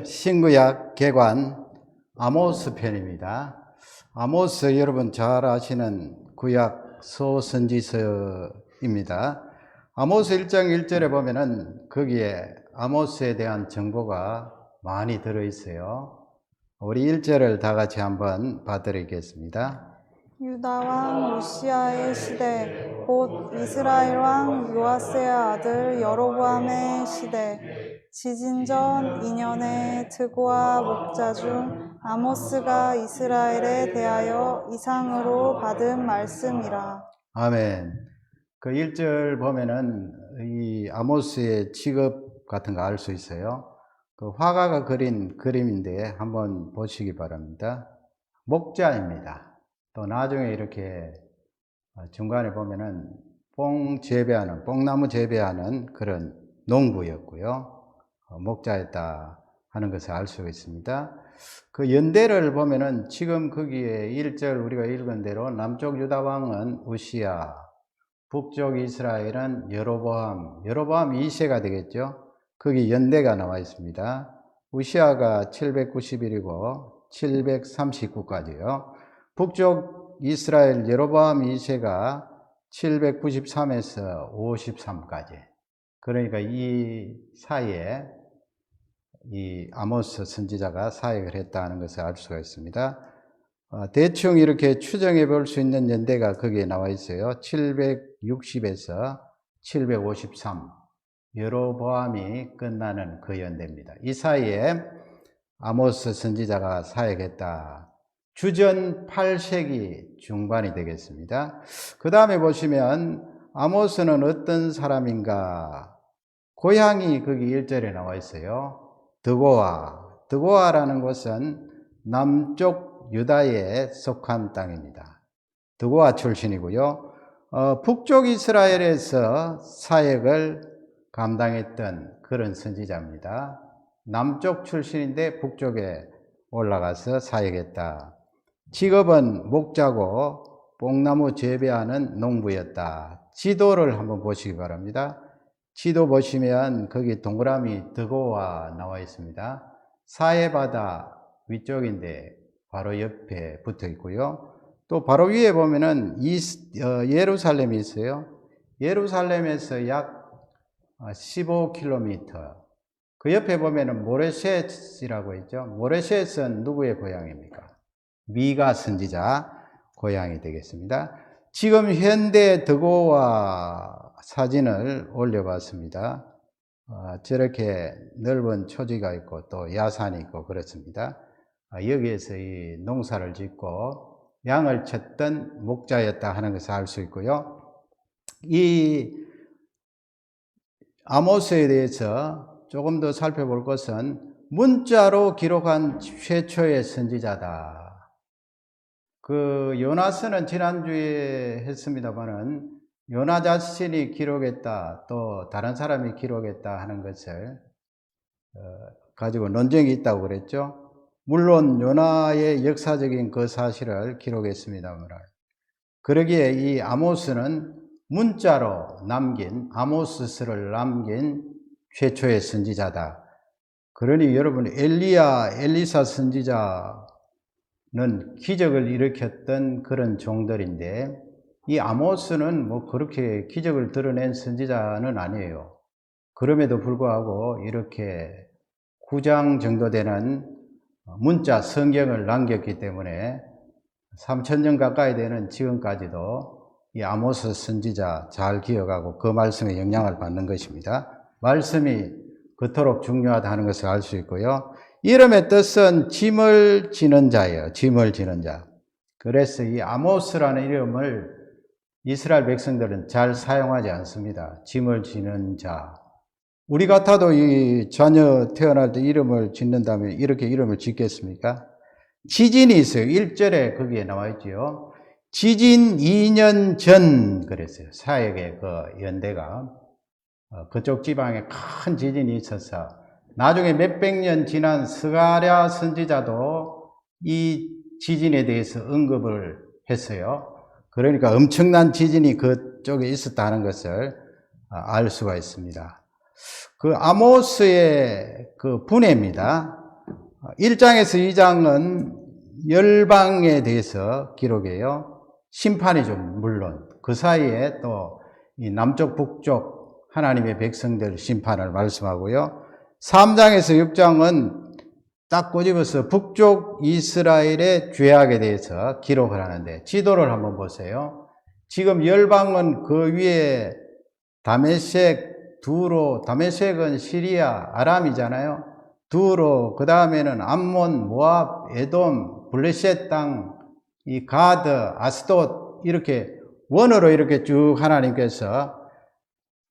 신구약 개관 아모스 편입니다. 아모스 여러분 잘 아시는 구약 소선지서입니다. 아모스 1장 1절에 보면은 거기에 아모스에 대한 정보가 많이 들어있어요. 우리 1절을 다 같이 한번 봐드리겠습니다. 유다 왕 요시야의 시대 곧 이스라엘 왕 요아스의 아들 여로보암의 시대 지진전 2년에 드고아 목자 중 아모스가 이스라엘에 대하여 이상으로 받은 말씀이라. 아멘. 그 1절 보면은 이 아모스의 직업 같은 거 알 수 있어요. 그 화가가 그린 그림인데 한번 보시기 바랍니다. 목자입니다. 또 나중에 이렇게 중간에 보면은 뽕나무 재배하는 그런 농부였고요. 목자였다 하는 것을 알 수가 있습니다. 그 연대를 보면은 지금 거기에 1절 우리가 읽은 대로 남쪽 유다 왕은 우시야, 북쪽 이스라엘은 여로보암 2세가 되겠죠. 거기 연대가 나와 있습니다. 우시야가 791이고 739까지요. 북쪽 이스라엘 여로보암 2세가 793에서 53까지. 그러니까 이 사이에 이 아모스 선지자가 사역을 했다는 것을 알 수가 있습니다. 대충 이렇게 추정해 볼 수 있는 연대가 거기에 나와 있어요. 760에서 753. 여로보암이 끝나는 그 연대입니다. 이 사이에 아모스 선지자가 사역했다. 주전 8세기 중반이 되겠습니다. 그 다음에 보시면 아모스는 어떤 사람인가? 고향이 거기 1절에 나와 있어요. 드고아라는 곳은 남쪽 유다에 속한 땅입니다. 드고아 출신이고요. 북쪽 이스라엘에서 사역을 감당했던 그런 선지자입니다. 남쪽 출신인데 북쪽에 올라가서 사역했다. 직업은 목자고 뽕나무 재배하는 농부였다. 지도를 한번 보시기 바랍니다. 지도 보시면 거기 동그라미 드고아 나와 있습니다. 사해바다 위쪽인데 바로 옆에 붙어 있고요. 또 바로 위에 보면은 예루살렘이 있어요. 예루살렘에서 약 15km. 그 옆에 보면은 모레셋이라고 있죠. 모레셋은 누구의 고향입니까? 미가 선지자 고향이 되겠습니다. 지금 현대 드고아 사진을 올려봤습니다. 저렇게 넓은 초지가 있고 또 야산이 있고 그렇습니다. 여기에서 이 농사를 짓고 양을 쳤던 목자였다 하는 것을 알 수 있고요. 이 아모스에 대해서 조금 더 살펴볼 것은 문자로 기록한 최초의 선지자다. 그 요나서는 지난주에 했습니다만은 요나 자신이 기록했다, 또 다른 사람이 기록했다 하는 것을 가지고 논쟁이 있다고 그랬죠. 물론 요나의 역사적인 그 사실을 기록했습니다만 그러기에 이 아모스는 문자로 남긴 아모스서를 남긴 최초의 선지자다. 그러니 여러분 엘리사 선지자는 기적을 일으켰던 그런 종들인데 이 아모스는 뭐 그렇게 기적을 드러낸 선지자는 아니에요. 그럼에도 불구하고 이렇게 9장 정도 되는 문자 성경을 남겼기 때문에 3000년 가까이 되는 지금까지도 이 아모스 선지자 잘 기억하고 그 말씀에 영향을 받는 것입니다. 말씀이 그토록 중요하다 하는 것을 알 수 있고요. 이름의 뜻은 짐을 지는 자예요. 짐을 지는 자. 그래서 이 아모스라는 이름을 이스라엘 백성들은 잘 사용하지 않습니다. 짐을 지는 자. 우리 같아도 이 자녀 태어날 때 이름을 짓는다면 이렇게 이름을 짓겠습니까? 지진이 있어요. 1절에 거기에 나와 있지요. 지진 2년 전 그랬어요. 사역의 그 연대가 그쪽 지방에 큰 지진이 있어서 나중에 몇백 년 지난 스가랴 선지자도 이 지진에 대해서 언급을 했어요. 그러니까 엄청난 지진이 그쪽에 있었다는 것을 알 수가 있습니다. 그 아모스의 그 분해입니다. 1장에서 2장은 열방에 대해서 기록해요. 심판이죠, 물론. 그 사이에 또 이 남쪽, 북쪽 하나님의 백성들 심판을 말씀하고요. 3장에서 6장은 딱 꼬집어서 북쪽 이스라엘의 죄악에 대해서 기록을 하는데, 지도를 한번 보세요. 지금 열방은 그 위에 다메섹, 두로, 다메섹은 시리아, 아람이잖아요. 두로, 그 다음에는 암몬, 모압, 에돔, 블레셋 땅, 이 가드, 아스돗, 이렇게 원으로 이렇게 쭉 하나님께서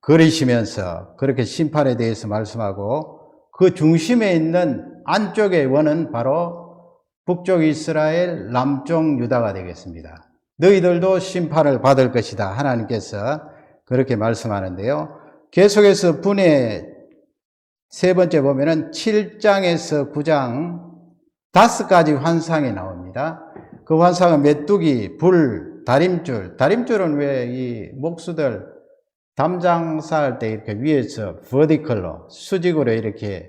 그리시면서 그렇게 심판에 대해서 말씀하고, 그 중심에 있는 안쪽의 원은 바로 북쪽 이스라엘, 남쪽 유다가 되겠습니다. 너희들도 심판을 받을 것이다, 하나님께서 그렇게 말씀하는데요. 계속해서 분해 세 번째 보면은 7장에서 9장 5가지 환상이 나옵니다. 그 환상은 메뚜기, 불, 다림줄. 다림줄은 왜 이 목수들 담장 쌓을 때 이렇게 위에서 버티컬로, 수직으로 이렇게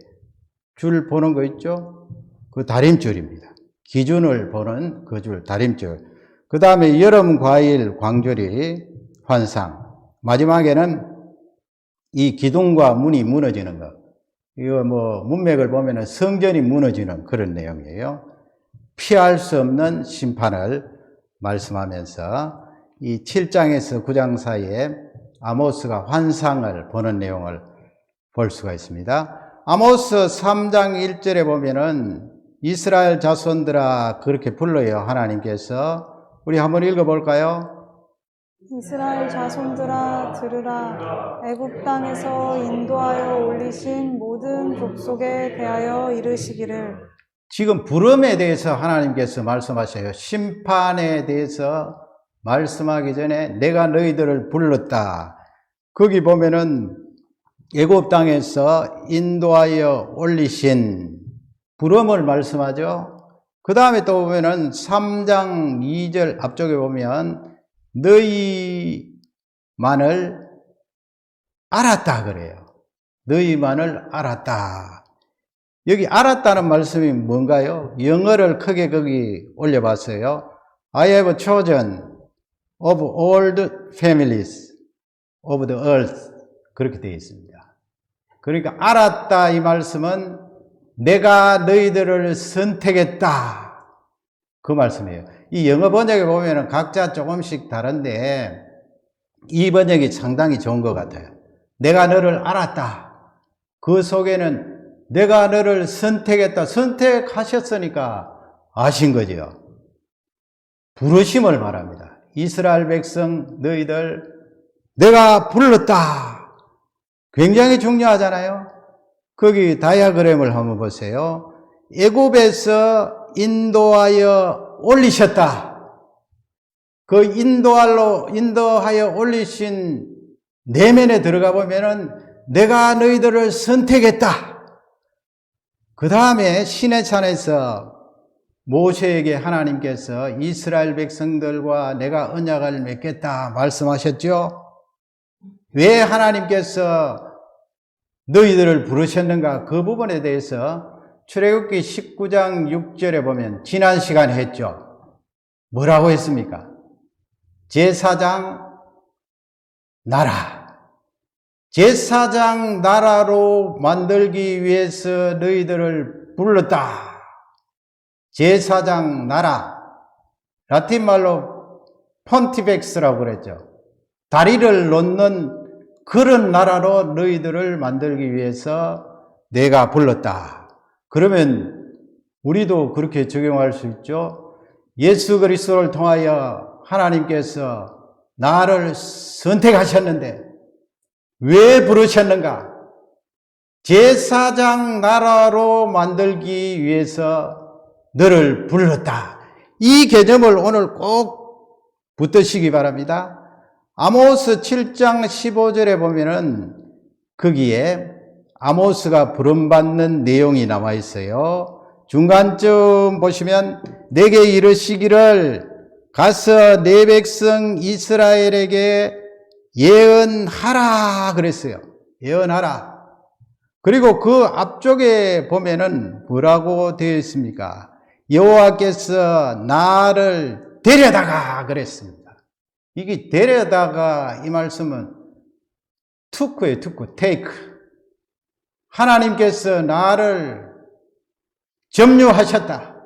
줄 보는 거 있죠? 그 다림줄입니다. 기준을 보는 그 줄, 다림줄. 그 다음에 여름 과일 광주리 환상. 마지막에는 이 기둥과 문이 무너지는 것. 이거 뭐 문맥을 보면은 성전이 무너지는 그런 내용이에요. 피할 수 없는 심판을 말씀하면서 이 7장에서 9장 사이에 아모스가 환상을 보는 내용을 볼 수가 있습니다. 아모스 3장 1절에 보면은 이스라엘 자손들아 그렇게 불러요, 하나님께서. 우리 한번 읽어볼까요? 이스라엘 자손들아 들으라. 애굽 땅에서 인도하여 올리신 모든 족속에 대하여 이르시기를. 지금 부름에 대해서 하나님께서 말씀하셔요. 심판에 대해서 말씀하기 전에 내가 너희들을 불렀다. 거기 보면은 애굽 땅에서 인도하여 올리신 부름을 말씀하죠. 그 다음에 또 보면은 3장 2절 앞쪽에 보면 너희만을 알았다 그래요. 너희만을 알았다. 여기 알았다는 말씀이 뭔가요? 영어를 크게 거기 올려봤어요. I have chosen of all the families of the earth. 그렇게 되어 있습니다. 그러니까 알았다 이 말씀은 내가 너희들을 선택했다. 그 말씀이에요. 이 영어 번역에 보면 각자 조금씩 다른데 이 번역이 상당히 좋은 것 같아요. 내가 너를 알았다. 그 속에는 내가 너를 선택했다. 선택하셨으니까 아신 거죠. 부르심을 말합니다. 이스라엘 백성 너희들 내가 불렀다. 굉장히 중요하잖아요. 거기 다이아그램을 한번 보세요. 애굽에서 인도하여 올리셨다. 그 인도하여 올리신 내면에 들어가 보면은 내가 너희들을 선택했다. 그 다음에 시내산에서 모세에게 하나님께서 이스라엘 백성들과 내가 언약을 맺겠다 말씀하셨죠. 왜 하나님께서 너희들을 부르셨는가? 그 부분에 대해서 출애굽기 19장 6절에 보면 지난 시간에 했죠. 뭐라고 했습니까? 제사장 나라. 제사장 나라로 만들기 위해서 너희들을 불렀다. 제사장 나라. 라틴 말로 폰티펙스라고 그랬죠. 다리를 놓는 그런 나라로 너희들을 만들기 위해서 내가 불렀다. 그러면 우리도 그렇게 적용할 수 있죠. 예수 그리스도를 통하여 하나님께서 나를 선택하셨는데 왜 부르셨는가? 제사장 나라로 만들기 위해서 너를 불렀다. 이 개념을 오늘 꼭 붙드시기 바랍니다. 아모스 7장 15절에 보면은 거기에 아모스가 부름받는 내용이 나와 있어요. 중간쯤 보시면 내게 이르시기를 가서 내 백성 이스라엘에게 예언하라 그랬어요. 예언하라. 그리고 그 앞쪽에 보면은 뭐라고 되어 있습니까? 여호와께서 나를 데려다가 그랬습니다. 이게 데려다가 이 말씀은 투크예요, 투크, 테이크. 하나님께서 나를 점유하셨다.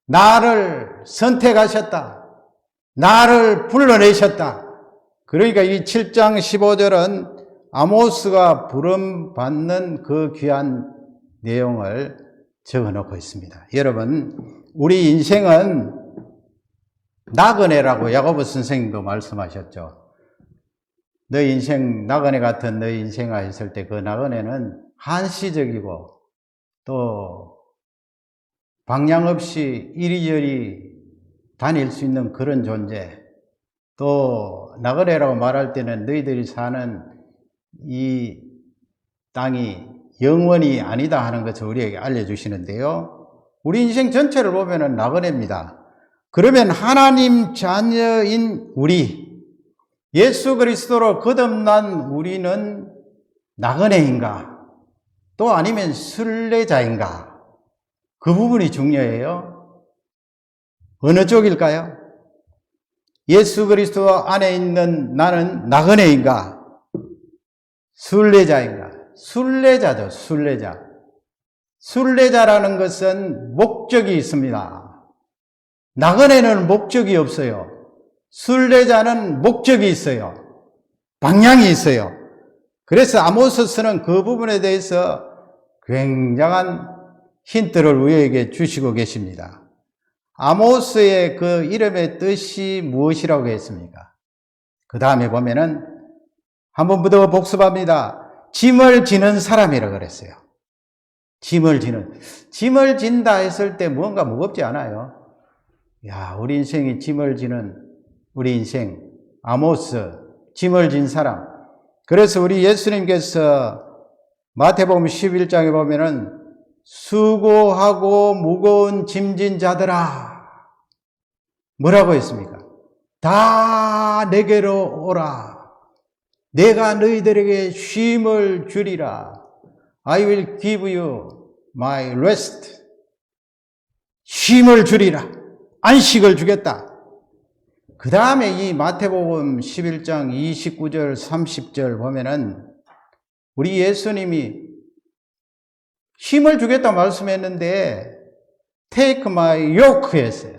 나를 선택하셨다. 나를 불러내셨다. 그러니까 이 7장 15절은 아모스가 부름받는 그 귀한 내용을 적어 놓고 있습니다. 여러분, 우리 인생은 나그네라고 야고보 선생님도 말씀하셨죠. 너 인생, 나그네 같은 너 인생아 했을 때 그 나그네는 한시적이고 또 방향 없이 이리저리 다닐 수 있는 그런 존재. 또 나그네라고 말할 때는 너희들이 사는 이 땅이 영원히 아니다 하는 것을 우리에게 알려주시는데요. 우리 인생 전체를 보면은 나그네입니다. 그러면 하나님 자녀인 우리, 예수 그리스도로 거듭난 우리는 나그네인가? 또 아니면 순례자인가? 그 부분이 중요해요. 어느 쪽일까요? 예수 그리스도 안에 있는 나는 나그네인가? 순례자인가? 순례자죠, 순례자. 순례자라는 것은 목적이 있습니다. 나그네는 목적이 없어요. 순례자는 목적이 있어요. 방향이 있어요. 그래서 아모스서는 그 부분에 대해서 굉장한 힌트를 우리에게 주시고 계십니다. 아모스의 그 이름의 뜻이 무엇이라고 했습니까? 그 다음에 보면은 한번 더 복습합니다. 짐을 지는 사람이라고 그랬어요. 짐을 진다 했을 때 뭔가 무겁지 않아요? 야, 우리 인생이 짐을 지는 우리 인생, 아모스, 짐을 진 사람. 그래서 우리 예수님께서 마태복음 11장에 보면은 수고하고 무거운 짐진 자들아, 뭐라고 했습니까? 다 내게로 오라. 내가 너희들에게 쉼을 주리라. I will give you my rest. 쉼을 주리라. 안식을 주겠다. 그 다음에 이 마태복음 11장 29절 30절 보면은 우리 예수님이 힘을 주겠다 말씀했는데 take my yoke 했어요.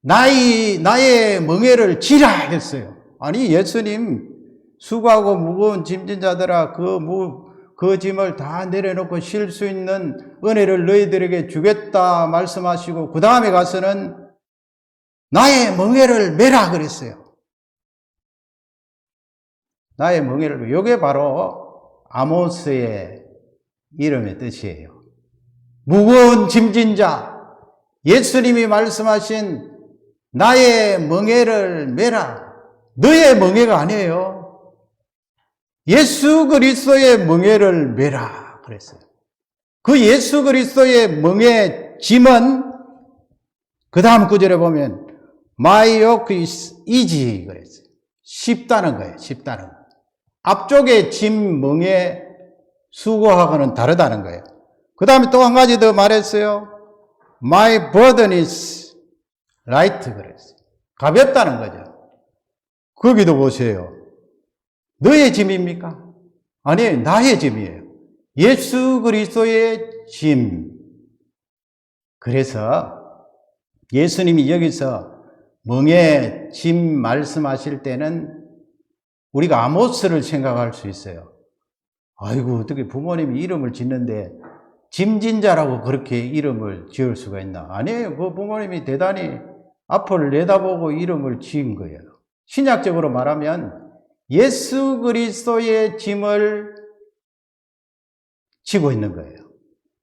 나의 멍에를 지라 했어요. 아니 예수님 수고하고 무거운 짐진 자들아 그 짐을 다 내려놓고 쉴 수 있는 은혜를 너희들에게 주겠다 말씀하시고 그 다음에 가서는 나의 멍에를 메라 그랬어요. 나의 멍에를, 이게 바로 아모스의 이름의 뜻이에요. 무거운 짐진 자, 예수님이 말씀하신 나의 멍에를 메라. 너의 멍에가 아니에요. 예수 그리스도의 멍에를 메라 그랬어요. 그 예수 그리스도의 멍에 짐은 그 다음 구절에 보면 My yoke is easy 그랬어요. 쉽다는 거예요. 쉽다는 거. 앞쪽에 짐 멍에 수고하고는 다르다는 거예요. 그 다음에 또 한 가지 더 말했어요. My burden is light 그랬어요. 가볍다는 거죠. 거기도 보세요. 너의 짐입니까? 아니에요. 나의 짐이에요. 예수 그리스도의 짐. 그래서 예수님이 여기서 멍에 짐 말씀하실 때는 우리가 아모스를 생각할 수 있어요. 아이고 어떻게 부모님이 이름을 짓는데 짐진자라고 그렇게 이름을 지을 수가 있나? 아니에요. 그 부모님이 대단히 앞을 내다보고 이름을 지은 거예요. 신약적으로 말하면 예수 그리스도의 짐을 지고 있는 거예요.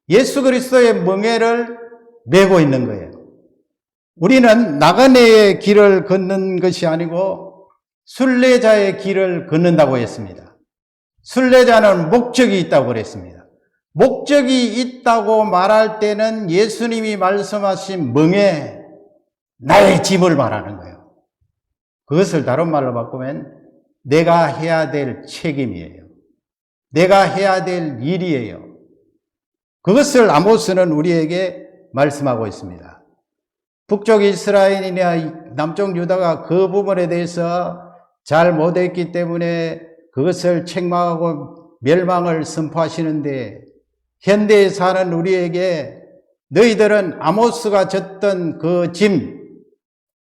예수 그리스도의 멍에를 메고 있는 거예요. 우리는 나그네의 길을 걷는 것이 아니고 순례자의 길을 걷는다고 했습니다. 순례자는 목적이 있다고 그랬습니다. 목적이 있다고 말할 때는 예수님이 말씀하신 멍에 나의 짐을 말하는 거예요. 그것을 다른 말로 바꾸면 내가 해야 될 책임이에요. 내가 해야 될 일이에요. 그것을 아모스는 우리에게 말씀하고 있습니다. 북쪽 이스라엘이나 남쪽 유다가 그 부분에 대해서 잘 못했기 때문에 그것을 책망하고 멸망을 선포하시는데, 현대에 사는 우리에게 너희들은 아모스가 졌던 그 짐,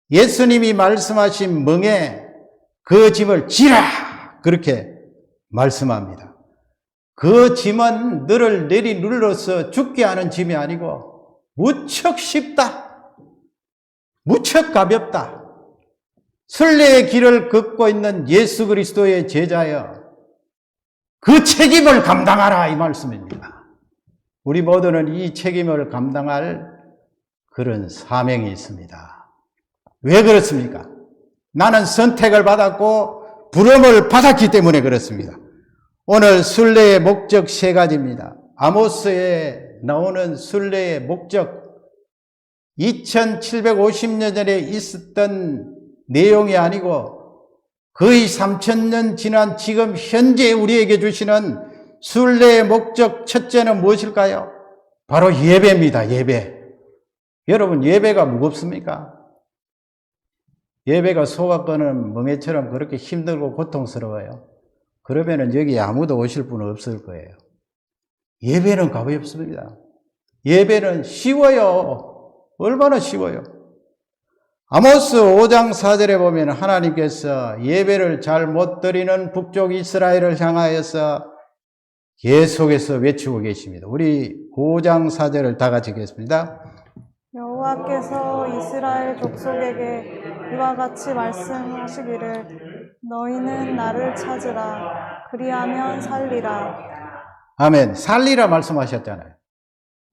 예수님이 말씀하신 멍에 그 짐을 지라! 그렇게 말씀합니다. 그 짐은 너를 내리눌러서 죽게 하는 짐이 아니고 무척 쉽다. 무척 가볍다. 순례의 길을 걷고 있는 예수 그리스도의 제자여, 그 책임을 감당하라, 이 말씀입니다. 우리 모두는 이 책임을 감당할 그런 사명이 있습니다. 왜 그렇습니까? 나는 선택을 받았고 부름을 받았기 때문에 그렇습니다. 오늘 순례의 목적 세 가지입니다. 아모스에 나오는 순례의 목적, 2750년 전에 있었던 내용이 아니고 거의 3000년 지난 지금 현재 우리에게 주시는 순례의 목적 첫째는 무엇일까요? 바로 예배입니다. 예배. 여러분, 예배가 무겁습니까? 예배가 소각거는 멍에처럼 그렇게 힘들고 고통스러워요. 그러면은 여기 아무도 오실 분은 없을 거예요. 예배는 가볍습니다. 예배는 쉬워요. 얼마나 쉬워요. 아모스 5장 4절에 보면 하나님께서 예배를 잘 못 드리는 북쪽 이스라엘을 향하여서 계속해서 외치고 계십니다. 우리 5장 4절을 다 같이 읽겠습니다. 여호와께서 이스라엘 족속에게 이와 같이 말씀하시기를 너희는 나를 찾으라. 그리하면 살리라. 아멘. 살리라 말씀하셨잖아요.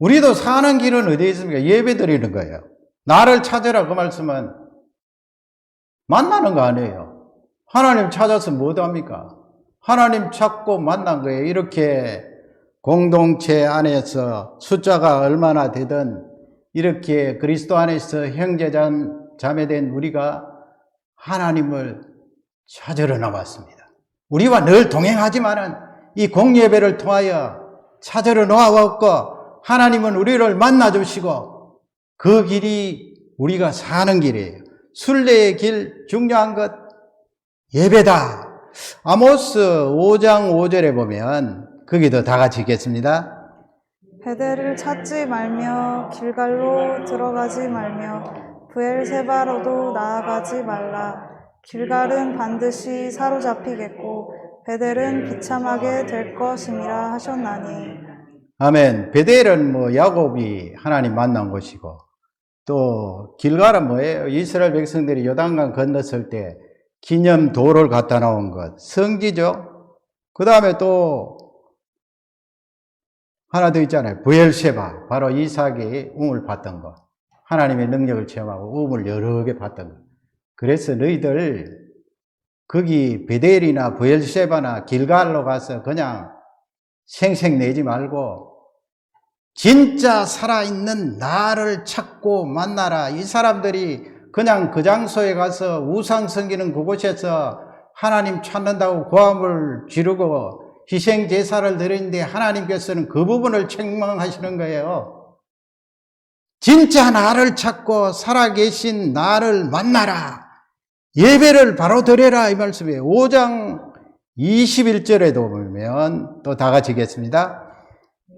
우리도 사는 길은 어디에 있습니까? 예배 드리는 거예요. 나를 찾으라 그 말씀은 만나는 거 아니에요. 하나님 찾아서 뭐 합니까? 하나님 찾고 만난 거예요. 이렇게 공동체 안에서 숫자가 얼마나 되든 이렇게 그리스도 안에서 형제자매된 우리가 하나님을 찾으러 나왔습니다. 우리와 늘 동행하지만은 이 공예배를 통하여 찾으러 나왔고 하나님은 우리를 만나주시고 그 길이 우리가 사는 길이에요. 순례의 길, 중요한 것 예배다. 아모스 5장 5절에 보면 거기도 다 같이 읽겠습니다. 베델을 찾지 말며 길갈로 들어가지 말며 브엘세바로도 나아가지 말라. 길갈은 반드시 사로잡히겠고 베델은 비참하게 될 것임이라 하셨나니. 아멘. 베델은 야곱이 하나님 만난 곳이고, 또 길갈은 뭐예요? 이스라엘 백성들이 요단강 건넜을 때 기념도를 갖다 놓은 것, 성지죠. 그 다음에 또 하나 더 있잖아요. 브엘세바, 바로 이삭이 우물 봤던 것, 하나님의 능력을 체험하고 우물 여러 개 봤던 것. 그래서 너희들 거기 베델이나 브엘세바나 길갈로 가서 그냥 생색 내지 말고 진짜 살아있는 나를 찾고 만나라. 이 사람들이 그냥 그 장소에 가서 우상 섬기는 그곳에서 하나님 찾는다고 고함을 지르고 희생 제사를 드리는데 하나님께서는 그 부분을 책망하시는 거예요. 진짜 나를 찾고 살아계신 나를 만나라. 예배를 바로 드려라, 이 말씀이에요. 5장 21절에도 보면 또 다 같이 읽겠습니다.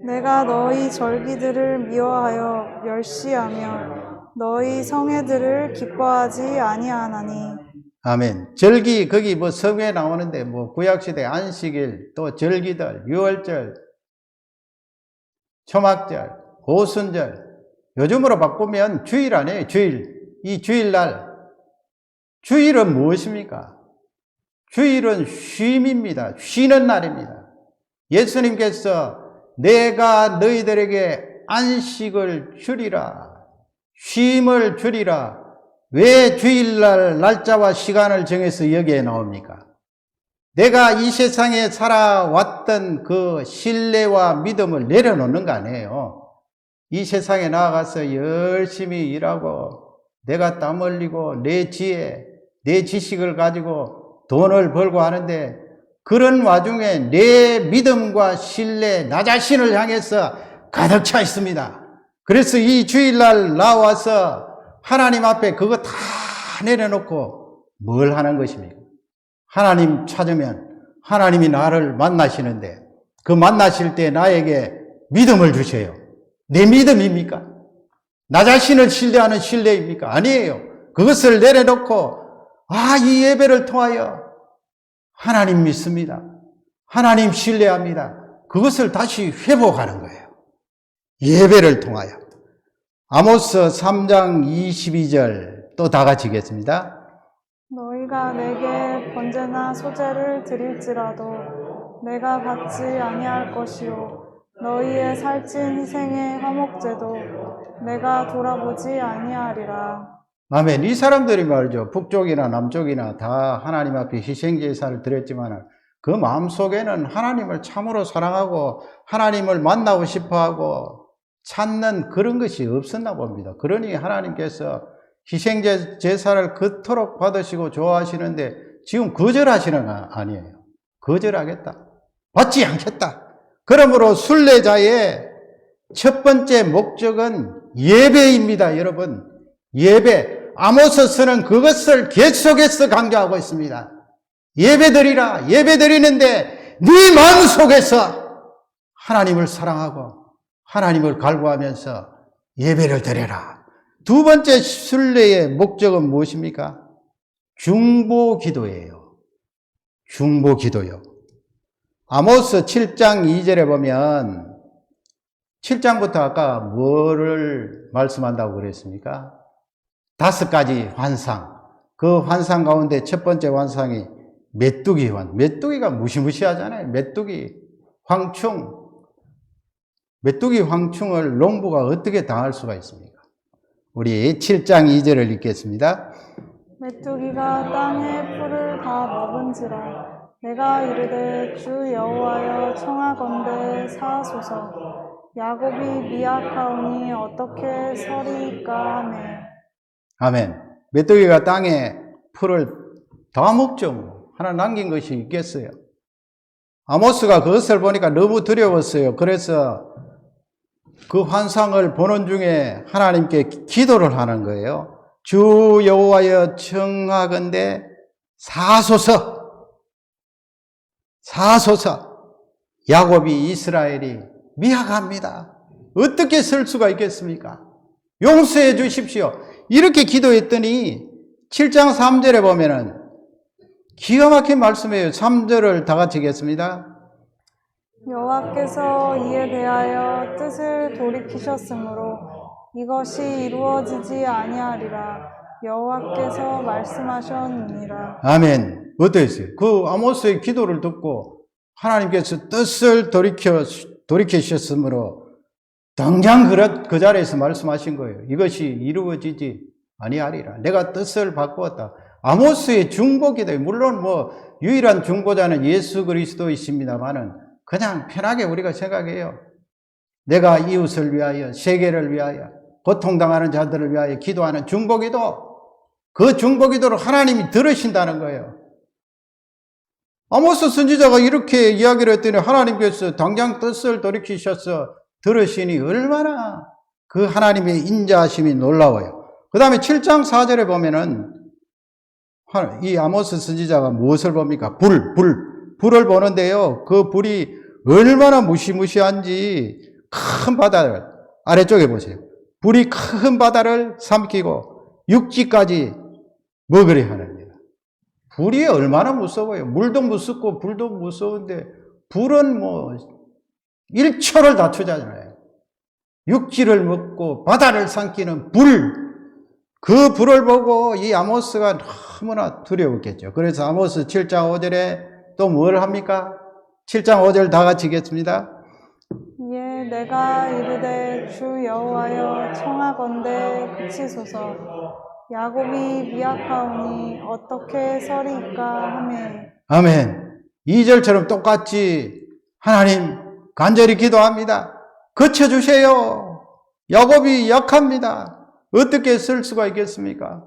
내가 너희 절기들을 미워하여 멸시하며 너희 성회들을 기뻐하지 아니하나니. 아멘. 절기, 거기 성에 나오는데 구약시대 안식일, 또 절기들, 유월절, 초막절, 오순절, 요즘으로 바꾸면 주일 아니에요. 주일. 이 주일날. 주일은 무엇입니까? 주일은 쉼입니다. 쉬는 날입니다. 예수님께서 내가 너희들에게 안식을 주리라, 쉼을 주리라. 왜 주일날 날짜와 시간을 정해서 여기에 나옵니까? 내가 이 세상에 살아왔던 그 신뢰와 믿음을 내려놓는 거 아니에요. 이 세상에 나아가서 열심히 일하고 내가 땀 흘리고 내 지혜, 내 지식을 가지고 돈을 벌고 하는데 그런 와중에 내 믿음과 신뢰, 나 자신을 향해서 가득 차 있습니다. 그래서 이 주일날 나와서 하나님 앞에 그거 다 내려놓고 뭘 하는 것입니까? 하나님 찾으면 하나님이 나를 만나시는데 그 만나실 때 나에게 믿음을 주세요. 내 믿음입니까? 나 자신을 신뢰하는 신뢰입니까? 아니에요. 그것을 내려놓고 이 예배를 통하여 하나님 믿습니다. 하나님 신뢰합니다. 그것을 다시 회복하는 거예요. 예배를 통하여. 아모스 3장 22절 또 다 같이 읽겠습니다. 너희가 내게 번제나 소제를 드릴지라도 내가 받지 아니할 것이요 너희의 살찐 희생의 화목제도 내가 돌아보지 아니하리라. 아멘. 이 사람들이 말이죠. 북쪽이나 남쪽이나 다 하나님 앞에 희생제사를 드렸지만 그 마음속에는 하나님을 참으로 사랑하고 하나님을 만나고 싶어하고 찾는 그런 것이 없었나 봅니다. 그러니 하나님께서 희생제사를 그토록 받으시고 좋아하시는데 지금 거절하시는 거 아니에요. 거절하겠다. 받지 않겠다. 그러므로 순례자의 첫 번째 목적은 예배입니다, 여러분. 예배. 아모스서는 그것을 계속해서 강조하고 있습니다. 예배드리라. 예배드리는데 네 마음속에서 하나님을 사랑하고 하나님을 갈구하면서 예배를 드려라. 두 번째 순례의 목적은 무엇입니까? 중보기도예요. 중보기도요. 아모스 7장 2절에 보면 7장부터 아까 뭐를 말씀한다고 그랬습니까? 5가지 환상. 그 환상 가운데 첫 번째 환상이 메뚜기 메뚜기가 무시무시하잖아요. 메뚜기 황충. 메뚜기 황충을 농부가 어떻게 당할 수가 있습니까? 우리 7장 2절을 읽겠습니다. 메뚜기가 땅의 풀을 다 먹은지라 내가 이르되 주 여호와여 청하건대 사하소서 야곱이 미약하오니 어떻게 서리이까 하네. 아멘. 메뚜기가 땅에 풀을 다 먹죠. 하나 남긴 것이 있겠어요. 아모스가 그것을 보니까 너무 두려웠어요. 그래서 그 환상을 보는 중에 하나님께 기도를 하는 거예요. 주 여호와여 청하건대 사하소서. 사하소서. 야곱이 이스라엘이 미약합니다. 어떻게 설 수가 있겠습니까? 용서해 주십시오. 이렇게 기도했더니 7장 3절에 보면은 기가 막힌 말씀이에요. 3절을 다 같이 읽겠습니다. 여호와께서 이에 대하여 뜻을 돌이키셨으므로 이것이 이루어지지 아니하리라. 여호와께서 말씀하셨느니라. 아멘. 어떠했어요? 그 아모스의 기도를 듣고 하나님께서 뜻을 돌이키셨으므로 당장 그 자리에서 말씀하신 거예요. 이것이 이루어지지 아니하리라. 내가 뜻을 바꾸었다. 아모스의 중보기도, 물론 유일한 중보자는 예수 그리스도이십니다만은 그냥 편하게 우리가 생각해요. 내가 이웃을 위하여, 세계를 위하여, 고통당하는 자들을 위하여 기도하는 중보기도, 그 중보기도를 하나님이 들으신다는 거예요. 아모스 선지자가 이렇게 이야기를 했더니 하나님께서 당장 뜻을 돌이키셔서 들으시니 얼마나 그 하나님의 인자하심이 놀라워요. 그 다음에 7장 4절에 보면은 이 아모스 선지자가 무엇을 봅니까? 불을 보는데요. 그 불이 얼마나 무시무시한지 큰 바다를, 아래쪽에 보세요. 불이 큰 바다를 삼키고 육지까지 먹으려 하느니라. 불이 얼마나 무서워요. 물도 무섭고 불도 무서운데 불은 1초를 다투잖아요. 육지를 먹고 바다를 삼키는 불. 그 불을 보고 이 아모스가 너무나 두려웠겠죠. 그래서 아모스 7장 5절에 또 뭘 합니까? 7장 5절 다 같이 읽겠습니다. 이에 내가 이르되 주 여호와여 청하건대 그치소서 야곱이 미약하오니 어떻게 서리이까 하매. 아멘. 2절처럼 똑같이 하나님 간절히 기도합니다. 그쳐주세요. 야곱이 약합니다. 어떻게 쓸 수가 있겠습니까?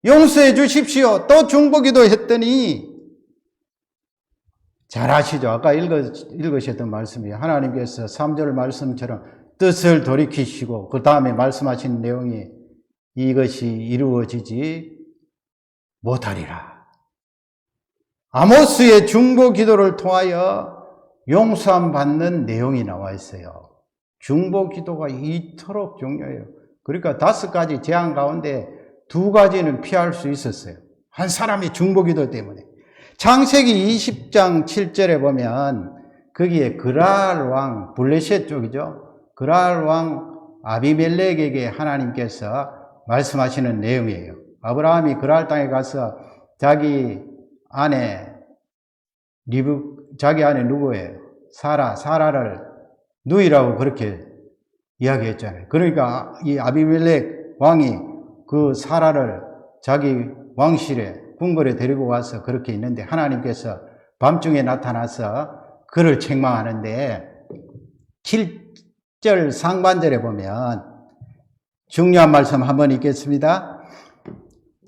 용서해 주십시오. 또 중보기도 했더니 잘 아시죠? 아까 읽으셨던 말씀이 하나님께서 3절 말씀처럼 뜻을 돌이키시고 그 다음에 말씀하신 내용이 이것이 이루어지지 못하리라. 아모스의 중보 기도를 통하여 용서함 받는 내용이 나와 있어요. 중보 기도가 이토록 중요해요. 그러니까 5가지 재앙 가운데 2가지는 피할 수 있었어요. 한 사람의 중보 기도 때문에. 창세기 20장 7절에 보면 거기에 그랄 왕, 블레셋 쪽이죠. 그랄 왕 아비멜렉에게 하나님께서 말씀하시는 내용이에요. 아브라함이 그랄 땅에 가서 자기 아내 누구예요? 사라를 누이라고 그렇게 이야기했잖아요. 그러니까 이 아비멜렉 왕이 그 사라를 자기 왕실에 궁궐에 데리고 와서 그렇게 있는데 하나님께서 밤중에 나타나서 그를 책망하는데 7절 상반절에 보면 중요한 말씀 한번 읽겠습니다.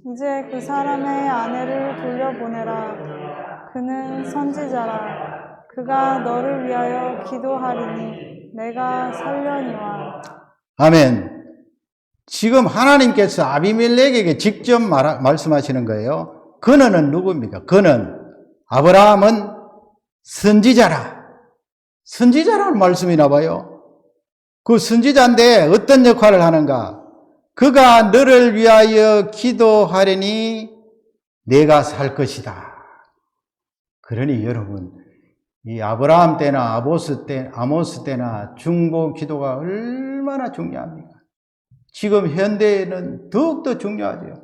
이제 그 사람의 아내를 돌려보내라. 그는 선지자라. 그가 너를 위하여 기도하리니 내가 살려니와. 아멘. 지금 하나님께서 아비멜렉에게 직접 말씀하시는 거예요. 그는 누구입니까? 아브라함은 선지자라. 선지자라는 말씀이나 봐요. 그 선지자인데 어떤 역할을 하는가? 그가 너를 위하여 기도하려니 내가 살 것이다. 그러니 여러분, 이 아브라함 때나 아모스 때나 중보 기도가 얼마나 중요합니까? 지금 현대에는 더욱더 중요하죠.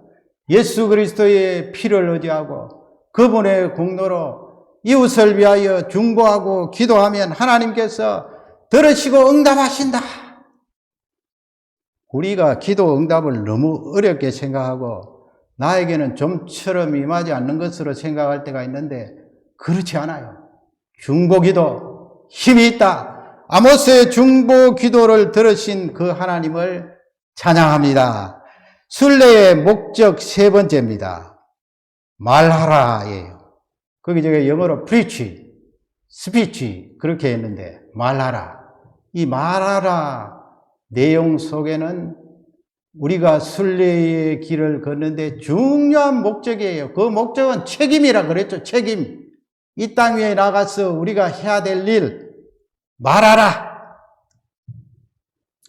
예수 그리스도의 피를 의지하고 그분의 공로로 이웃을 위하여 중보하고 기도하면 하나님께서 들으시고 응답하신다. 우리가 기도 응답을 너무 어렵게 생각하고 나에게는 좀처럼 임하지 않는 것으로 생각할 때가 있는데 그렇지 않아요. 중보 기도 힘이 있다. 아모스의 중보 기도를 들으신 그 하나님을 찬양합니다. 순례의 목적 3번째입니다. 말하라예요. 거기 제가 영어로 preach, speech 그렇게 했는데 말하라. 이 말하라 내용 속에는 우리가 순례의 길을 걷는데 중요한 목적이에요. 그 목적은 책임이라 그랬죠. 책임. 이 땅 위에 나가서 우리가 해야 될 일 말하라.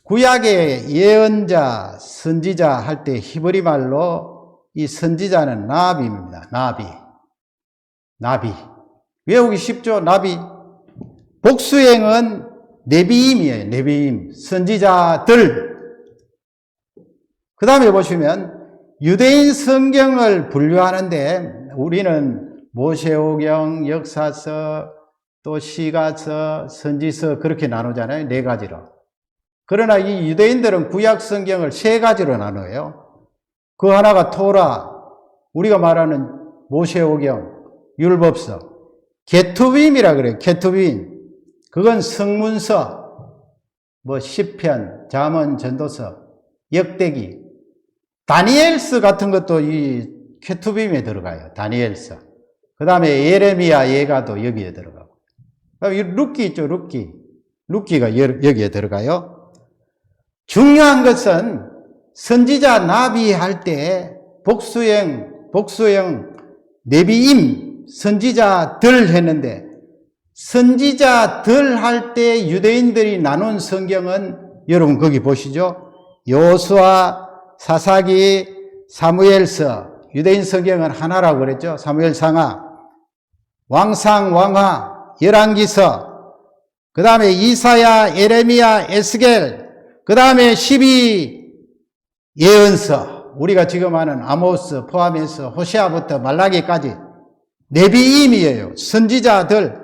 구약의 예언자, 선지자 할 때 히브리 말로 이 선지자는 나비입니다. 나비. 외우기 쉽죠? 나비. 복수행은 네비임이에요. 네비임. 선지자들. 그 다음에 보시면 유대인 성경을 분류하는데 우리는 모세오경, 역사서, 또 시가서, 선지서 그렇게 나누잖아요. 4가지로. 그러나 이 유대인들은 구약 성경을 3가지로 나눠요. 그 하나가 토라, 우리가 말하는 모세오경, 율법서, 게투빔이라 그래요. 게투빔. 그건 성문서, 시편, 잠언, 전도서, 역대기, 다니엘서 같은 것도 이 게투빔에 들어가요. 다니엘서. 그 다음에 예레미야, 예가도 여기에 들어가고. 룻기 있죠, 룻기. 룻기가 여기에 들어가요. 중요한 것은 선지자 나비할 때 복수형 네비임 선지자들 했는데 선지자들 할 때 유대인들이 나눈 성경은 여러분 거기 보시죠. 여호수아, 사사기, 사무엘서. 유대인 성경은 하나라고 그랬죠. 사무엘상하, 왕상, 왕하, 열왕기서, 그 다음에 이사야, 예레미야, 에스겔, 그 다음에 12 예언서, 우리가 지금 하는 아모스 포함해서 호세아부터 말라기까지 네비임이에요. 선지자들.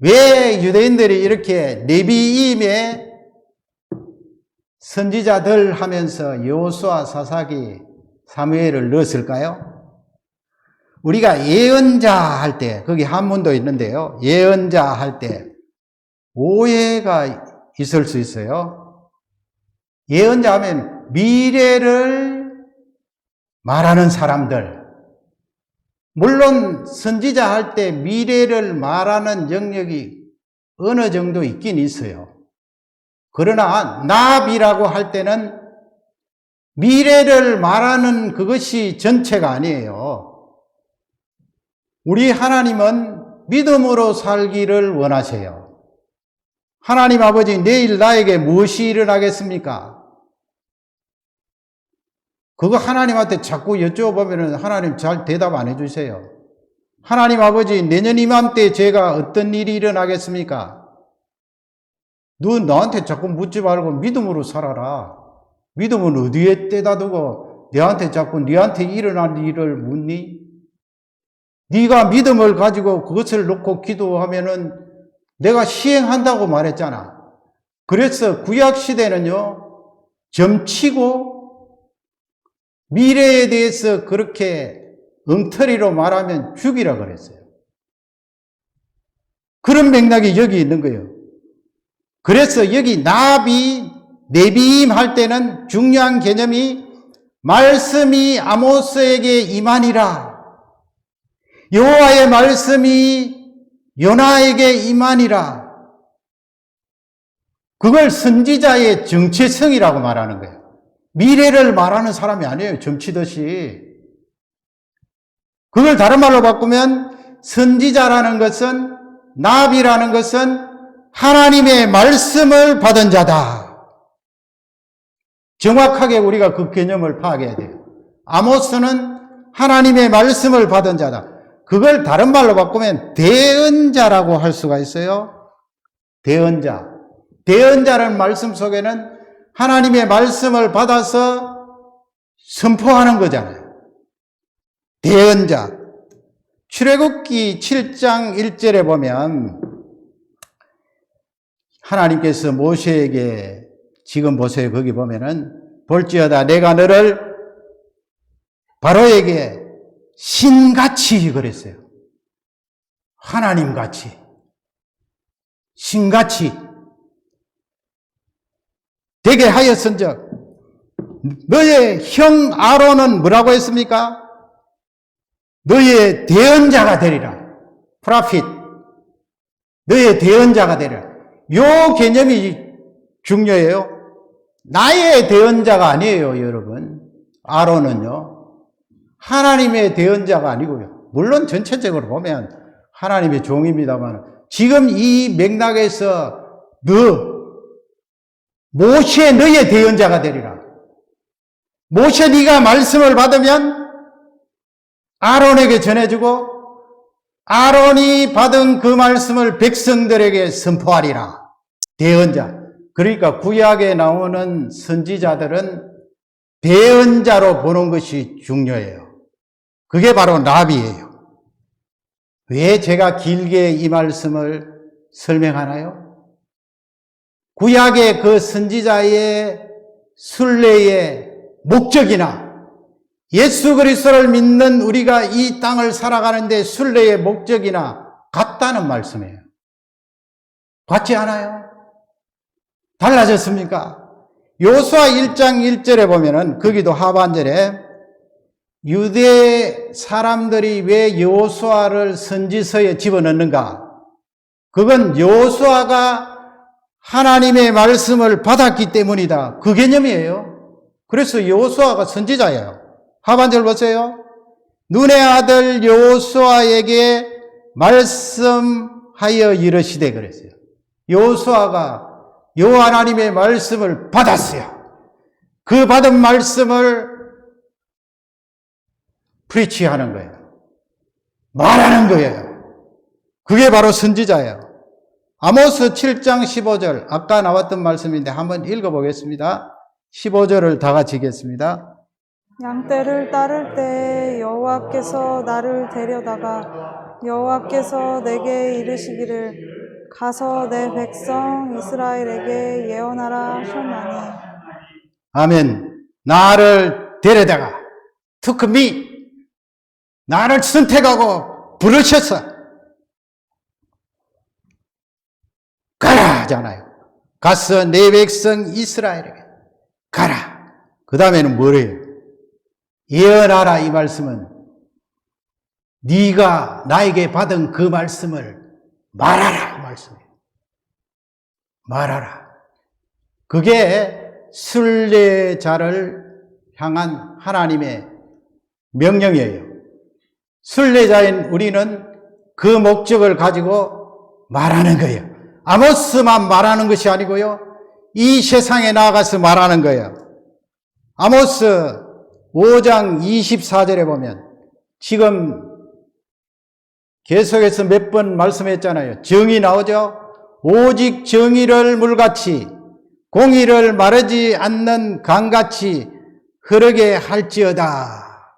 왜 유대인들이 이렇게 네비임에 선지자들 하면서 여호수아, 사사기, 사무엘을 넣었을까요? 우리가 예언자 할 때, 거기 한문도 있는데요. 예언자 할 때 오해가 있을 수 있어요. 예언자 하면 미래를 말하는 사람들, 물론 선지자 할 때 미래를 말하는 영역이 어느 정도 있긴 있어요. 그러나 나비라고 할 때는 미래를 말하는 그것이 전체가 아니에요. 우리 하나님은 믿음으로 살기를 원하세요. 하나님 아버지, 내일 나에게 무엇이 일어나겠습니까? 그거 하나님한테 자꾸 여쭤보면 하나님 잘 대답 안 해주세요. 하나님 아버지, 내년 이맘때 제가 어떤 일이 일어나겠습니까? 너 나한테 자꾸 묻지 말고 믿음으로 살아라. 믿음은 어디에 떼다 두고 너한테 자꾸 너한테 일어날 일을 묻니? 네가 믿음을 가지고 그것을 놓고 기도하면은 내가 시행한다고 말했잖아. 그래서 구약 시대는요, 점치고 미래에 대해서 그렇게 엉터리로 말하면 죽이라 그랬어요. 그런 맥락이 여기 있는 거예요. 그래서 여기 나비, 내비임 할 때는 중요한 개념이 말씀이 아모스에게 임하니라. 여호와의 말씀이 요나에게 임하니라. 그걸 선지자의 정체성이라고 말하는 거예요. 미래를 말하는 사람이 아니에요. 점치듯이. 그걸 다른 말로 바꾸면 선지자라는 것은, 나비라는 것은 하나님의 말씀을 받은 자다. 정확하게 우리가 그 개념을 파악해야 돼요. 아모스는 하나님의 말씀을 받은 자다. 그걸 다른 말로 바꾸면 대언자라고 할 수가 있어요. 대언자. 대언자라는 말씀 속에는 하나님의 말씀을 받아서 선포하는 거잖아요. 대언자. 출애굽기 7장 1절에 보면 하나님께서 모세에게, 지금 보세요. 거기 보면은 볼지어다 내가 너를 바로에게 신같이 그랬어요. 하나님같이. 신같이 되게 하였은즉 너의 형 아론은 뭐라고 했습니까? 너의 대언자가 되리라. 프라핏. 너의 대언자가 되리라. 요 개념이 중요해요. 나의 대언자가 아니에요, 여러분. 아론은요. 하나님의 대언자가 아니고요. 물론 전체적으로 보면 하나님의 종입니다만 지금 이 맥락에서 모세 너의 대언자가 되리라. 모세 네가 말씀을 받으면 아론에게 전해주고 아론이 받은 그 말씀을 백성들에게 선포하리라. 대언자. 그러니까 구약에 나오는 선지자들은 대언자로 보는 것이 중요해요. 그게 바로 나비예요. 왜 제가 길게 이 말씀을 설명하나요? 구약의 그 선지자의 순례의 목적이나 예수 그리스도를 믿는 우리가 이 땅을 살아가는데 순례의 목적이나 같다는 말씀이에요. 같지 않아요? 달라졌습니까? 요수아 1장 1절에 보면은 거기도 하반절에 유대 사람들이 왜 여호수아를 선지서에 집어넣는가? 그건 여호수아가 하나님의 말씀을 받았기 때문이다. 그 개념이에요. 그래서 여호수아가 선지자예요. 하반절 보세요. 눈의 아들 여호수아에게 말씀하여 이르시되 그랬어요. 여호수아가 여호와 하나님의 말씀을 받았어요. 그 받은 말씀을 프리치하는 거예요. 말하는 거예요. 그게 바로 선지자예요. 아모스 7장 15절, 아까 나왔던 말씀인데 한번 읽어보겠습니다. 15절을 다 같이 읽겠습니다. 양떼를 따를 때 여호와께서 나를 데려다가 여호와께서 내게 이르시기를 가서 내 백성 이스라엘에게 예언하라 하셨나니. 아멘. 나를 데려다가 took me, 나를 선택하고 부르셔서 가라 하잖아요. 가서 내 백성 이스라엘에게 가라. 그 다음에는 뭐래요? 예언하라. 이 말씀은 네가 나에게 받은 그 말씀을 말하라 그 말씀이에요. 말하라. 그게 순례자를 향한 하나님의 명령이에요. 순례자인 우리는 그 목적을 가지고 말하는 거예요. 아모스만 말하는 것이 아니고요. 이 세상에 나아가서 말하는 거예요. 아모스 5장 24절에 보면 지금 계속해서 몇 번 말씀했잖아요. 정의 나오죠? 오직 정의를 물같이 공의를 마르지 않는 강같이 흐르게 할지어다.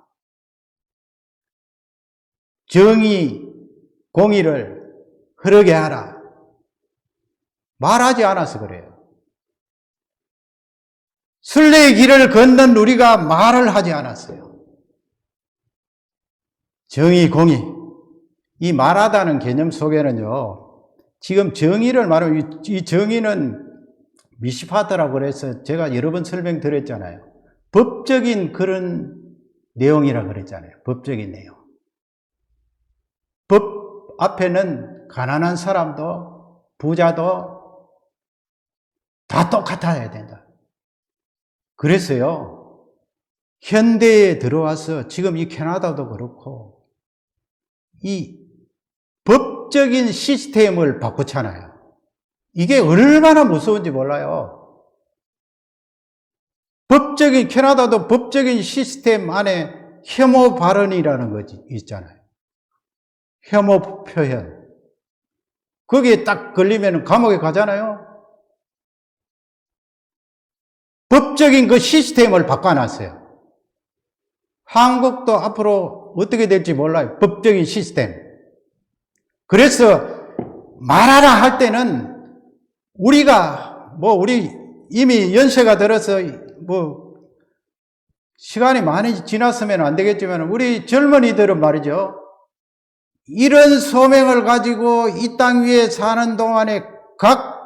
정의, 공의를 흐르게 하라. 말하지 않아서 그래요. 순례의 길을 걷는 우리가 말을 하지 않았어요. 정의, 공의. 이 말하다는 개념 속에는요, 지금 정의를 말하면 이 정의는 미시파트라고 그래서 제가 여러 번 설명드렸잖아요. 법적인 그런 내용이라 그랬잖아요. 법적인 내용. 법 앞에는 가난한 사람도 부자도 다 똑같아야 된다. 그래서요, 현대에 들어와서 지금 이 캐나다도 그렇고 이 법적인 시스템을 바꾸잖아요. 이게 얼마나 무서운지 몰라요. 캐나다도 법적인 시스템 안에 혐오 발언이라는 것이 있잖아요. 혐오 표현. 거기에 딱 걸리면 감옥에 가잖아요. 법적인 그 시스템을 바꿔놨어요. 한국도 앞으로 어떻게 될지 몰라요. 법적인 시스템. 그래서 말하라 할 때는 우리가 우리 이미 연세가 들어서 시간이 많이 지났으면 안 되겠지만 우리 젊은이들은 말이죠. 이런 소명을 가지고 이 땅 위에 사는 동안에 각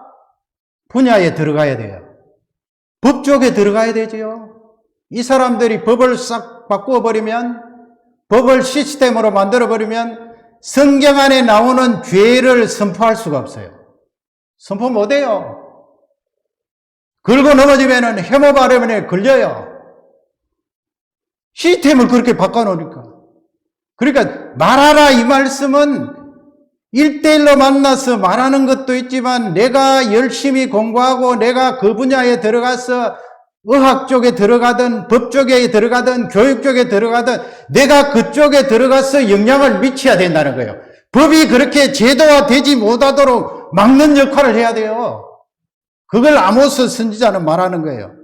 분야에 들어가야 돼요. 법 쪽에 들어가야 되죠. 이 사람들이 법을 싹 바꾸어버리면, 법을 시스템으로 만들어버리면 성경 안에 나오는 죄를 선포할 수가 없어요. 선포 못해요. 긁고 넘어지면 혐오 발언에 걸려요. 시스템을 그렇게 바꿔놓으니까. 그러니까 말하라 이 말씀은 1대1로 만나서 말하는 것도 있지만 내가 열심히 공부하고 내가 그 분야에 들어가서 의학 쪽에 들어가든 법 쪽에 들어가든 교육 쪽에 들어가든 내가 그쪽에 들어가서 영향을 미쳐야 된다는 거예요. 법이 그렇게 제도화되지 못하도록 막는 역할을 해야 돼요. 그걸 아모스 선지자는 말하는 거예요.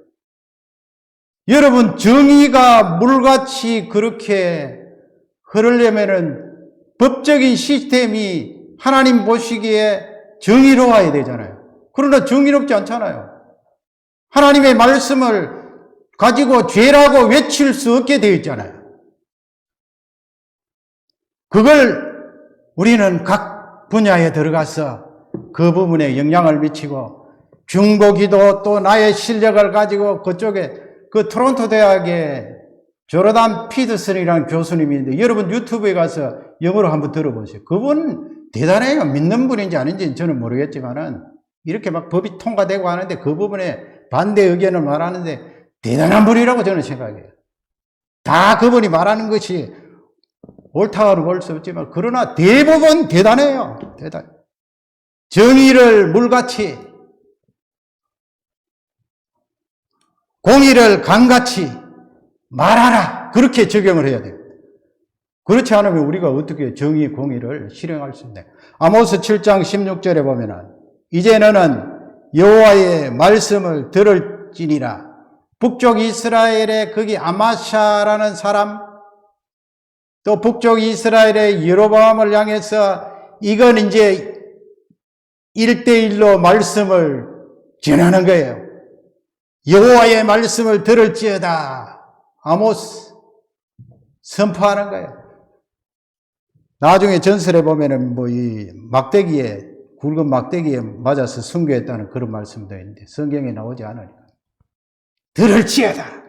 여러분, 정의가 물같이 그렇게 흐르려면은 법적인 시스템이 하나님 보시기에 정의로워야 되잖아요. 그러나 정의롭지 않잖아요. 하나님의 말씀을 가지고 죄라고 외칠 수 없게 되어 있잖아요. 그걸 우리는 각 분야에 들어가서 그 부분에 영향을 미치고 중보기도 또 나의 실력을 가지고 그쪽에 그 토론토 대학의 조르단 피터슨이라는 교수님이 있는데 여러분 유튜브에 가서 영어로 한번 들어보세요. 그분 대단해요. 믿는 분인지 아닌지는 저는 모르겠지만은 이렇게 막 법이 통과되고 하는데 그 부분에 반대 의견을 말하는데 대단한 분이라고 저는 생각해요. 다 그분이 말하는 것이 옳다고는 볼 수 없지만 그러나 대부분 대단해요. 대단. 정의를 물같이 공의를 강같이 말하라. 그렇게 적용을 해야 돼요. 그렇지 않으면 우리가 어떻게 정의, 공의를 실행할 수 있나요? 아모스 7장 16절에 보면은 이제 너는 여호와의 말씀을 들을지니라. 북쪽 이스라엘의 거기 아마샤라는 사람, 또 북쪽 이스라엘의 여로보암을 향해서 이건 이제 1대1로 말씀을 전하는 거예요. 여호와의 말씀을 들을지어다. 아모스 선포하는 거예요. 나중에 전설에 보면은 이 막대기에 굵은 막대기에 맞아서 순교했다는 그런 말씀도 있는데 성경에 나오지 않으니까 들을지어다.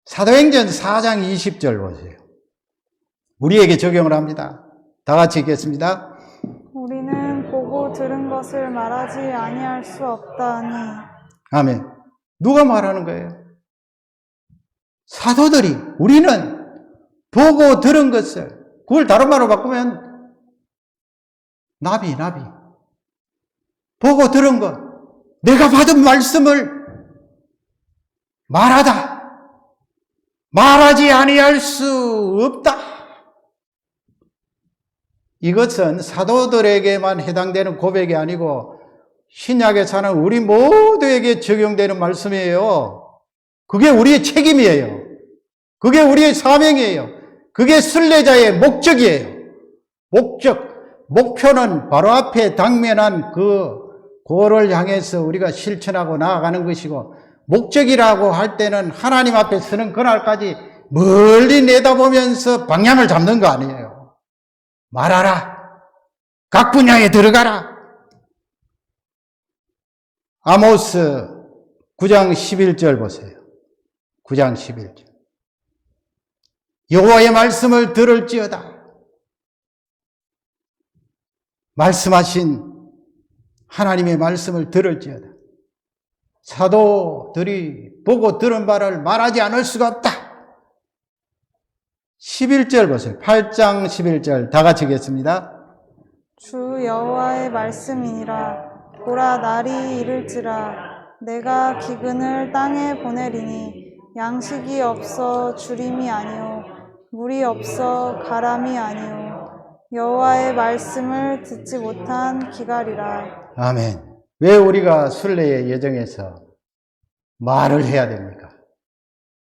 사도행전 4장 20절 보세요. 우리에게 적용을 합니다. 다 같이 읽겠습니다. 우리는 보고 들은 것을 말하지 아니할 수 없다니. 아멘. 누가 말하는 거예요? 사도들이. 우리는 보고 들은 것을, 그걸 다른 말로 바꾸면 나비. 보고 들은 것, 내가 받은 말씀을 말하지 아니할 수 없다. 이것은 사도들에게만 해당되는 고백이 아니고 신약에 사는 우리 모두에게 적용되는 말씀이에요. 그게 우리의 책임이에요. 그게 우리의 사명이에요. 그게 순례자의 목적이에요. 목표는 바로 앞에 당면한 그거를 향해서 우리가 실천하고 나아가는 것이고, 목적이라고 할 때는 하나님 앞에 서는 그날까지 멀리 내다보면서 방향을 잡는 거 아니에요. 말하라. 각 분야에 들어가라. 아모스 9장 11절 보세요. 9장 11절. 여호와의 말씀을 들을지어다. 말씀하신 하나님의 말씀을 들을지어다. 사도들이 보고 들은 바를 말하지 않을 수가 없다. 11절 보세요. 8장 11절 다 같이 읽겠습니다. 주 여호와의 말씀이니라. 보라, 날이 이를지라. 내가 기근을 땅에 보내리니 양식이 없어 주림이 아니요 물이 없어 가람이 아니요 여호와의 말씀을 듣지 못한 기갈이라. 아멘. 왜 우리가 순례의 여정에서 말을 해야 됩니까?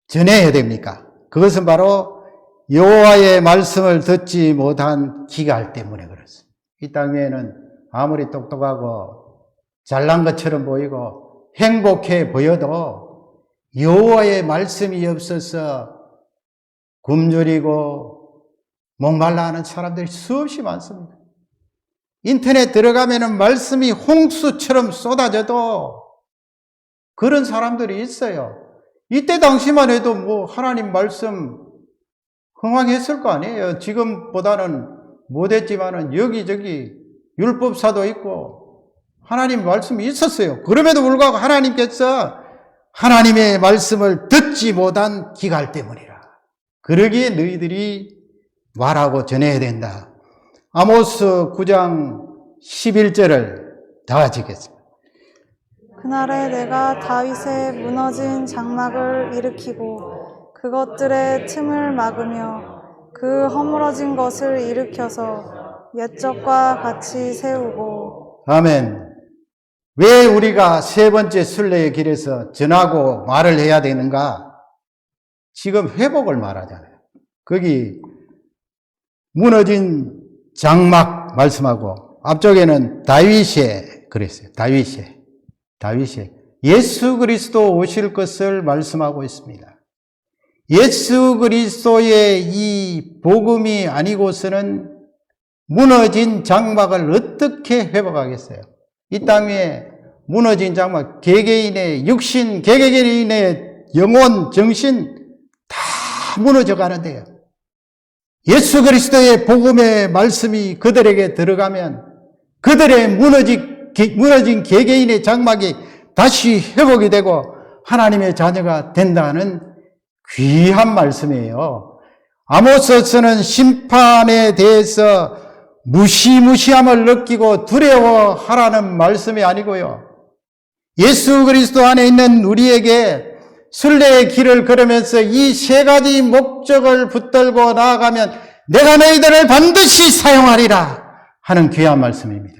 전해야 됩니까? 그것은 바로 여호와의 말씀을 듣지 못한 기갈 때문에 그렇습니다. 이 땅에는 아무리 똑똑하고 잘난 것처럼 보이고 행복해 보여도 여호와의 말씀이 없어서 굶주리고 목말라 하는 사람들이 수없이 많습니다. 인터넷 들어가면은 말씀이 홍수처럼 쏟아져도 그런 사람들이 있어요. 이때 당시만 해도 뭐 하나님 말씀 흥황했을 거 아니에요. 지금보다는 못했지만은 여기저기 율법사도 있고 하나님 말씀이 있었어요. 그럼에도 불구하고 하나님께서 하나님의 말씀을 듣지 못한 기갈 때문이라. 그러기에 너희들이 말하고 전해야 된다. 아모스 9장 11절을 다 같이 읽겠습니다. 그날에 내가 다윗의 무너진 장막을 일으키고 그것들의 틈을 막으며 그 허물어진 것을 일으켜서 옛적과 같이 세우고. 아멘. 왜 우리가 세 번째 순례의 길에서 전하고 말을 해야 되는가? 지금 회복을 말하잖아요. 거기 무너진 장막 말씀하고 앞쪽에는 다윗의 그랬어요. 다윗의 예수 그리스도 오실 것을 말씀하고 있습니다. 예수 그리스도의 이 복음이 아니고서는 무너진 장막을 어떻게 회복하겠어요? 이 땅 위에 무너진 장막, 개개인의 육신, 개개인의 영혼, 정신 다 무너져 가는데요. 예수 그리스도의 복음의 말씀이 그들에게 들어가면 그들의 무너진 개개인의 장막이 다시 회복이 되고 하나님의 자녀가 된다는 귀한 말씀이에요. 아모스서는 심판에 대해서 무시무시함을 느끼고 두려워하라는 말씀이 아니고요. 예수 그리스도 안에 있는 우리에게 순례의 길을 걸으면서 이 세 가지 목적을 붙들고 나아가면 내가 너희들을 반드시 사용하리라 하는 귀한 말씀입니다.